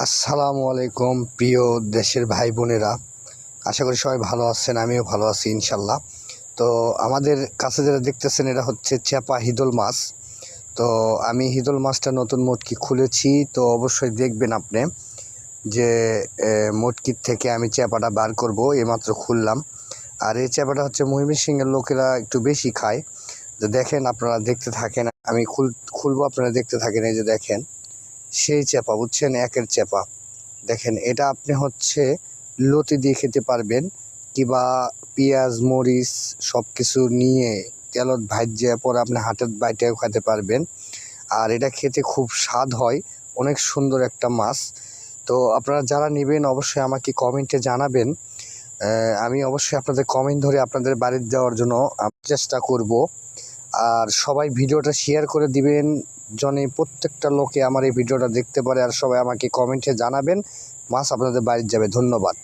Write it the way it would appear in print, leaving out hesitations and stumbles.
আসসালামু আলাইকুম প্রিয় দেশের ভাই বোনেরা, আশা করি সবাই ভালো আছেন। আমিও ভালো আছি ইনশাল্লাহ। তো আমাদের কাছে যেটা দেখতেছেন এটা হচ্ছে চেপা হিদল মাছ। তো আমি হিদল মাছটা নতুন মটকি খুলেছি, তো অবশ্যই দেখবেন আপনি যে মটকির থেকে আমি চেপাটা বার করব। এইমাত্র খুললাম। আর এই চেপাটা হচ্ছে ময়মনসিংহের লোকেরা একটু বেশি খায়। তো দেখেন, আপনারা দেখতে থাকেন, আমি খুলবো, আপনারা দেখতে থাকেন। এই যে দেখেন, সেই চেপা, বুঝছেন, একের চেপা। দেখেন, এটা আপনি হচ্ছে লতি দিয়ে খেতে পারবেন, কিংবা পেঁয়াজ মরিচ সব কিছু নিয়ে তেলত ভাজে পরে আপনি হাতের বাইটেও খেতে পারবেন। আর এটা খেতে খুব স্বাদ হয়, অনেক সুন্দর একটা মাছ। তো আপনারা যারা নেবেন অবশ্যই আমাকে কমেন্টে জানাবেন। আমি অবশ্যই আপনাদের কমেন্ট ধরে আপনাদের বাড়িতে দেওয়ার জন্য চেষ্টা করব। আর সবাই ভিডিওটা শেয়ার করে দিবেন, যেন প্রত্যেকটা লোকে আমার এই ভিডিওটা দেখতে পারে। আর সবাই আমাকে কমেন্টে জানাবেন, মাছ আপনাদের বাড়িতে যাবে। ধন্যবাদ।